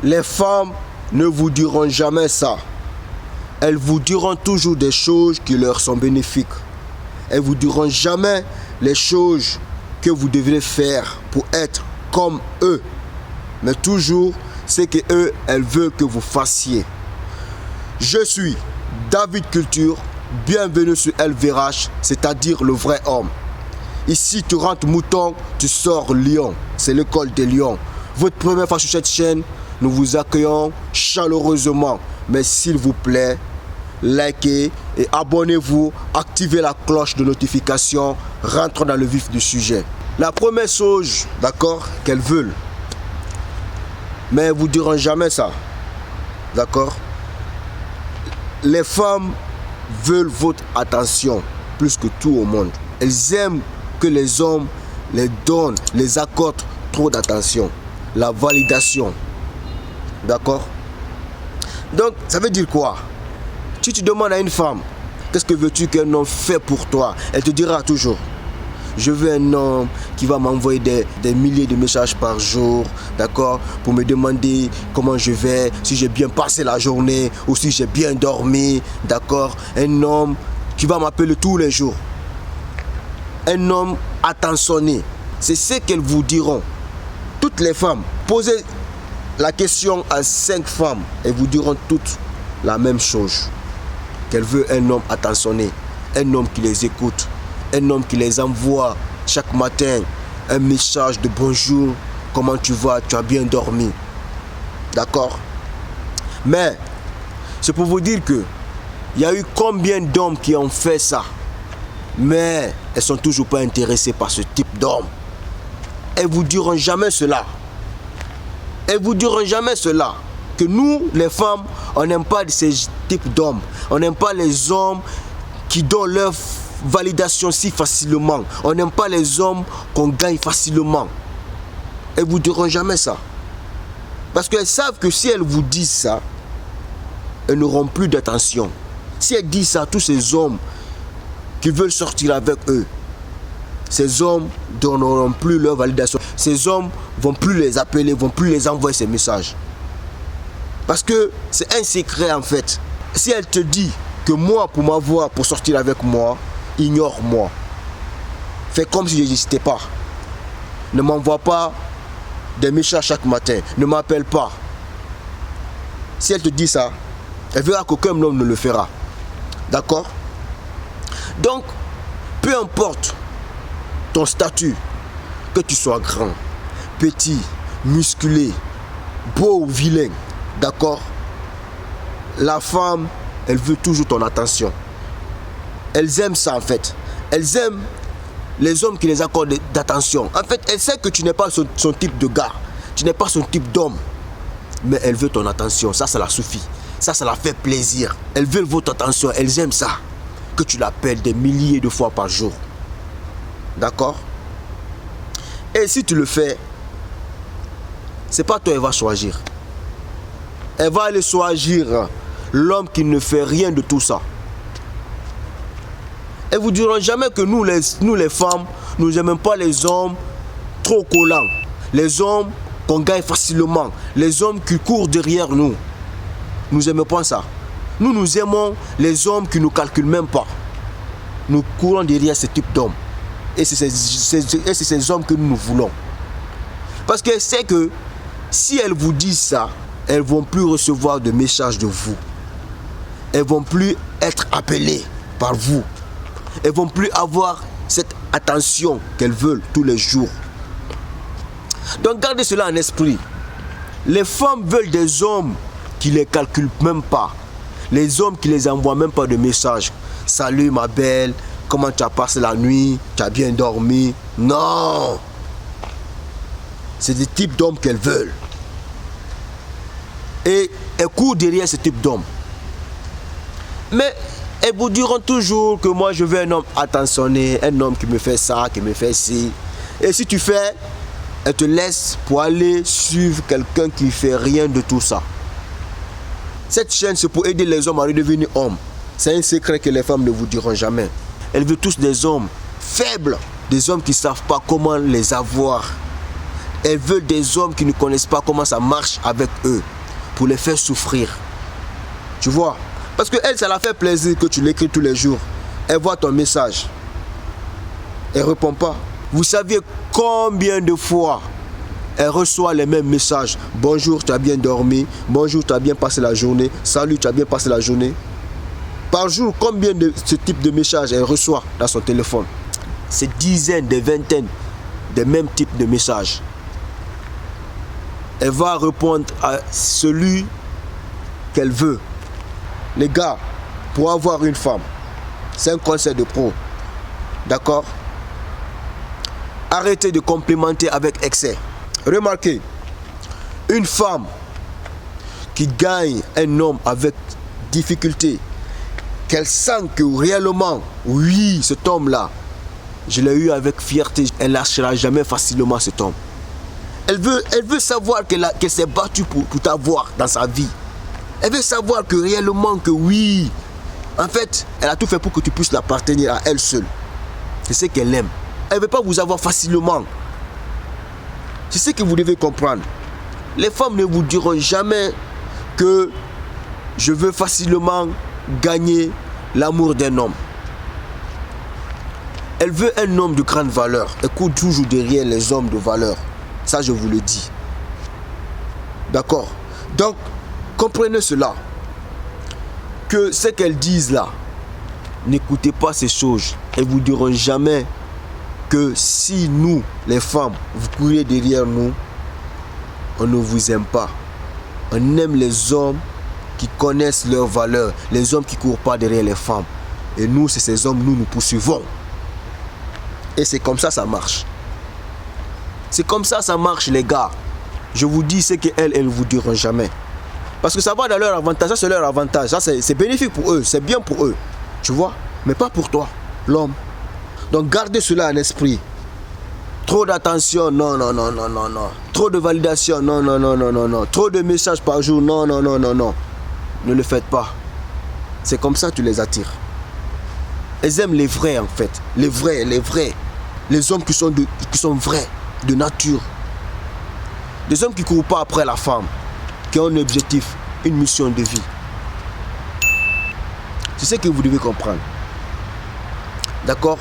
Les femmes ne vous diront jamais ça. Elles vous diront toujours des choses qui leur sont bénéfiques. Elles vous diront jamais les choses que vous devrez faire pour être comme eux. Mais toujours ce que eux, elles veulent que vous fassiez. Je suis David Culture. Bienvenue sur LVRH, c'est-à-dire le vrai homme. Ici, tu rentres mouton, tu sors lion. C'est l'école des lions. Votre première fois sur cette chaîne, nous vous accueillons chaleureusement. Mais s'il vous plaît, likez et abonnez-vous, activez la cloche de notification, rentrons dans le vif du sujet. La première chose, d'accord, qu'elles veulent, mais elles ne vous diront jamais ça, d'accord. Les femmes veulent votre attention plus que tout au monde. Elles aiment que les hommes les donnent, les accordent trop d'attention. La validation, d'accord. Donc, ça veut dire quoi? Si tu demandes à une femme, qu'est-ce que veux-tu qu'un homme fait pour toi? Elle te dira toujours, je veux un homme qui va m'envoyer des milliers de messages par jour, d'accord, pour me demander comment je vais, si j'ai bien passé la journée ou si j'ai bien dormi, d'accord. Un homme qui va m'appeler tous les jours. Un homme attentionné. C'est ce qu'elles vous diront. Toutes les femmes, posez la question à 5 femmes, elles vous diront toutes la même chose. Qu'elles veulent un homme attentionné, un homme qui les écoute, un homme qui les envoie chaque matin un message de bonjour, comment tu vas, tu as bien dormi, d'accord. Mais c'est pour vous dire que il y a eu combien d'hommes qui ont fait ça, mais elles sont toujours pas intéressées par ce type d'homme. Elles vous diront jamais cela. Elles vous diront jamais cela. Que nous, les femmes, on n'aime pas ces types d'hommes. On n'aime pas les hommes qui donnent leur validation si facilement. On n'aime pas les hommes qu'on gagne facilement. Elles vous diront jamais ça. Parce qu'elles savent que si elles vous disent ça, elles n'auront plus d'attention. Si elles disent ça à tous ces hommes qui veulent sortir avec eux, ces hommes ne donneront plus leur validation. Ces hommes ne vont plus les appeler, ne vont plus les envoyer ces messages. Parce que c'est un secret en fait. Si elle te dit que moi, pour m'avoir, pour sortir avec moi, ignore-moi. Fais comme si je n'existais pas. Ne m'envoie pas des messages chaque matin. Ne m'appelle pas. Si elle te dit ça, elle verra qu'aucun homme ne le fera. D'accord? Donc, peu importe ton statut, que tu sois grand, petit, musclé, beau ou vilain, d'accord? La femme, elle veut toujours ton attention. Elles aiment ça en fait. Elles aiment les hommes qui les accordent d'attention. En fait, elle sait que tu n'es pas son type de gars. Tu n'es pas son type d'homme. Mais elle veut ton attention. Ça la suffit. Ça la fait plaisir. Elles veulent votre attention. Elles aiment ça. Que tu l'appelles des milliers de fois par jour. D'accord? Et si tu le fais, c'est pas toi qui va choisir. Elle va aller choisir l'homme qui ne fait rien de tout ça. Elles vous diront jamais que nous les femmes, nous n'aimons pas les hommes trop collants. Les hommes qu'on gagne facilement. Les hommes qui courent derrière nous. Nous n'aimons pas ça. Nous aimons les hommes qui ne nous calculent même pas. Nous courons derrière ce type d'hommes. Et c'est ces hommes que nous voulons. Parce qu'elle sait que si elles vous disent ça, elles ne vont plus recevoir de messages de vous. Elles ne vont plus être appelées par vous. Elles ne vont plus avoir cette attention qu'elles veulent tous les jours. Donc gardez cela en esprit. Les femmes veulent des hommes qui ne les calculent même pas. Les hommes qui ne les envoient même pas de messages. Salut ma belle, comment tu as passé la nuit? Tu as bien dormi? Non! C'est des types d'hommes qu'elles veulent. Et elles courent derrière ce type d'hommes. Mais elles vous diront toujours que moi je veux un homme attentionné, un homme qui me fait ça, qui me fait ci. Et si tu fais, elles te laissent pour aller suivre quelqu'un qui ne fait rien de tout ça. Cette chaîne, c'est pour aider les hommes à redevenir hommes. C'est un secret que les femmes ne vous diront jamais. Elles veulent tous des hommes faibles, des hommes qui ne savent pas comment les avoir. Elles veulent des hommes qui ne connaissent pas comment ça marche avec eux, pour les faire souffrir. Tu vois? Parce que elle, ça la fait plaisir que tu l'écris tous les jours. Elle voit ton message. Elle ne répond pas. Vous saviez combien de fois elle reçoit les mêmes messages? Bonjour, tu as bien dormi. Bonjour, tu as bien passé la journée. Salut, tu as bien passé la journée. Par jour, combien de ce type de messages elle reçoit dans son téléphone? C'est dizaines, des vingtaines des mêmes types de messages. Elle va répondre à celui qu'elle veut. Les gars, pour avoir une femme, c'est un conseil de pro. D'accord? Arrêtez de complémenter avec excès. Remarquez, une femme qui gagne un homme avec difficulté, qu'elle sent que réellement, oui, cet homme-là, je l'ai eu avec fierté, elle ne lâchera jamais facilement cet homme. Elle veut savoir qu'elle s'est battue pour t'avoir dans sa vie. Elle veut savoir que réellement, que oui, en fait, elle a tout fait pour que tu puisses l'appartenir à elle seule. C'est ce qu'elle aime. Elle ne veut pas vous avoir facilement. C'est ce que vous devez comprendre. Les femmes ne vous diront jamais que je veux facilement gagner l'amour d'un homme. Elle veut un homme de grande valeur. Elle court toujours derrière les hommes de valeur. Ça, je vous le dis. D'accord? Donc, comprenez cela. Que ce qu'elles disent là, n'écoutez pas ces choses. Elles ne vous diront jamais que si nous, les femmes, vous courez derrière nous, on ne vous aime pas. On aime les hommes qui connaissent leurs valeurs, les hommes qui ne courent pas derrière les femmes. Et nous, c'est ces hommes, nous poursuivons. Et c'est comme ça marche. C'est comme ça marche, les gars. Je vous dis ce qu'elles ne vous diront jamais. Parce que ça va dans leur avantage, ça c'est leur avantage. Ça c'est bénéfique pour eux, c'est bien pour eux. Tu vois? Mais pas pour toi, l'homme. Donc gardez cela en esprit. Trop d'attention, non. Trop de validation, non. Trop de messages par jour, non. Ne le faites pas. C'est comme ça que tu les attires. Elles aiment les vrais en fait. Les vrais. Les hommes qui sont vrais, de nature. Des hommes qui ne courent pas après la femme. Qui ont un objectif, une mission de vie. C'est ce que vous devez comprendre. D'accord?